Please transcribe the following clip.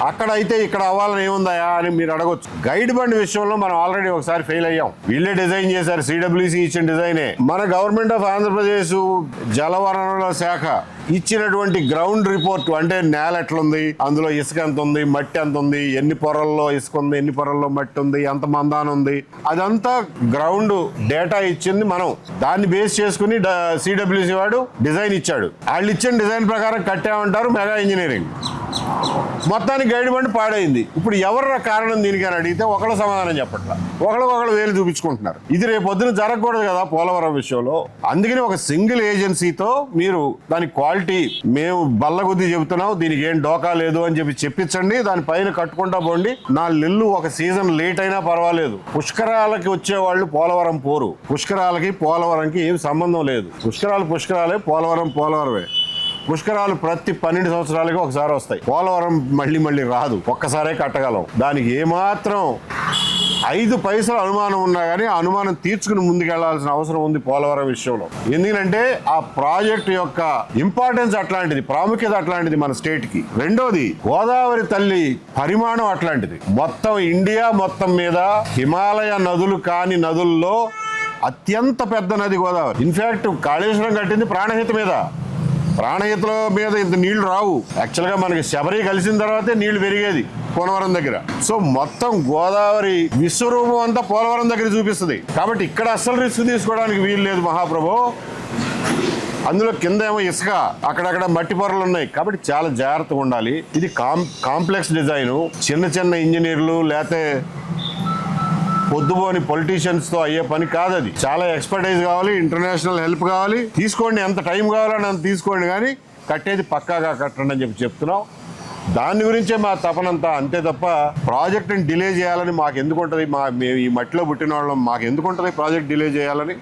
అక్కడ అయితే ఇక్కడ అవ్వాలని ఏముందా అని మీరు అడగొచ్చు. గైడ్ బండి విషయంలో మనం ఆల్రెడీ ఒకసారి ఫెయిల్ అయ్యాం. వీళ్ళే డిజైన్ చేశారు, సిడబ్ల్యూసి ఇచ్చిన డిజైనే. మన గవర్నమెంట్ ఆఫ్ ఆంధ్రప్రదేశ్ జలవనరుల శాఖ ఇచ్చినటువంటి గ్రౌండ్ రిపోర్ట్, అంటే నేల ఎట్లుంది, అందులో ఇసుక ఎంత ఉంది, మట్టి ఎంత ఉంది, ఎన్ని పొరల్లో ఇసుక ఉంది, ఎన్ని పొరల్లో మట్టి ఉంది, ఎంత మందాన ఉంది, అదంతా గ్రౌండ్ డేటా ఇచ్చింది మనం. దాన్ని బేస్ చేసుకుని సిడబ్ల్యూసి వాడు డిజైన్ ఇచ్చాడు. వాళ్ళు ఇచ్చిన డిజైన్ ప్రకారం కట్టామంటారు మెగా ఇంజనీరింగ్. మొత్తానికి గైడ్ బండి పాడైంది. ఇప్పుడు ఎవరు కారణం దీనికి అని అడిగితే ఒకళ్ళు సమాధానం చెప్పట్లా, ఒకళ్ళు వేలు చూపించుకుంటున్నారు. ఇది రేపు పొద్దున జరగకూడదు కదా పోలవరం విషయంలో. అందుకని ఒక సింగిల్ ఏజెన్సీతో మీరు దాని క్వాలిటీ, మేము బల్లగుద్ది చెబుతున్నాం, దీనికి ఏం డోకా లేదు అని చెప్పించండి. దానిపైన కట్టుకుంటా పోండి. 4 నెలలు ఒక సీజన్ లేట్ అయినా పర్వాలేదు. పుష్కరాలకి వచ్చేవాళ్ళు పోలవరం పోరు. పుష్కరాలకి పోలవరంకి ఏం సంబంధం లేదు. పుష్కరాలే, పోలవరమే. పుష్కరాలు ప్రతి 12 సంవత్సరాలకి ఒకసారి వస్తాయి. పోలవరం మళ్ళీ రాదు, ఒక్కసారే కట్టగలం. దానికి ఏమాత్రం 5 పైసలు అనుమానం ఉన్నా కానీ ఆ అనుమానం తీర్చుకుని ముందుకెళ్లాల్సిన అవసరం ఉంది పోలవరం విషయంలో. ఎందుకంటే ఆ ప్రాజెక్ట్ యొక్క ఇంపార్టెన్స్ అట్లాంటిది, ప్రాముఖ్యత అట్లాంటిది మన స్టేట్ కి. రెండోది, గోదావరి తల్లి పరిమాణం అట్లాంటిది. మొత్తం ఇండియా మొత్తం మీద హిమాలయ నదులు కాని నదుల్లో అత్యంత పెద్ద నది గోదావరి. ఇన్ఫాక్ట్ కాళేశ్వరం కట్టింది ప్రాణహిత మీద. ప్రాణహితల మీద ఇంత నీళ్లు రావు. యాక్చువల్గా మనకి శబరి కలిసిన తర్వాతే నీళ్లు పెరిగేది పోలవరం దగ్గర. సో మొత్తం గోదావరి విశ్వరూపం అంతా పోలవరం దగ్గర చూపిస్తుంది. కాబట్టి ఇక్కడ అస్సలు రిస్క్ తీసుకోవడానికి వీలు లేదు మహాప్రభు. అందులో కింద ఏమో ఇసుక, అక్కడక్కడ మట్టి పొరలు ఉన్నాయి. కాబట్టి చాలా జాగ్రత్తగా ఉండాలి. ఇది కాంప్లెక్స్ డిజైను. చిన్న ఇంజనీర్లు లేకపోతే పొద్దుపోని పొలిటీషియన్స్ తో అయ్యే పని కాదు. అది చాలా ఎక్స్పర్టైజ్ కావాలి, ఇంటర్నేషనల్ హెల్ప్ కావాలి. తీసుకోండి, ఎంత టైం కావాలని అంత తీసుకోండి, కానీ కట్టేది పక్కాగా కట్టండి అని చెప్తున్నాం. దాని గురించే మా తపనంతా, అంతే తప్ప ప్రాజెక్ట్ని డిలే చేయాలని మాకు ఎందుకు ఉంటుంది? మేము ఈ మట్టిలో పుట్టిన వాళ్ళం, మాకు ఎందుకు ఉంటుంది ప్రాజెక్ట్ డిలే చేయాలని?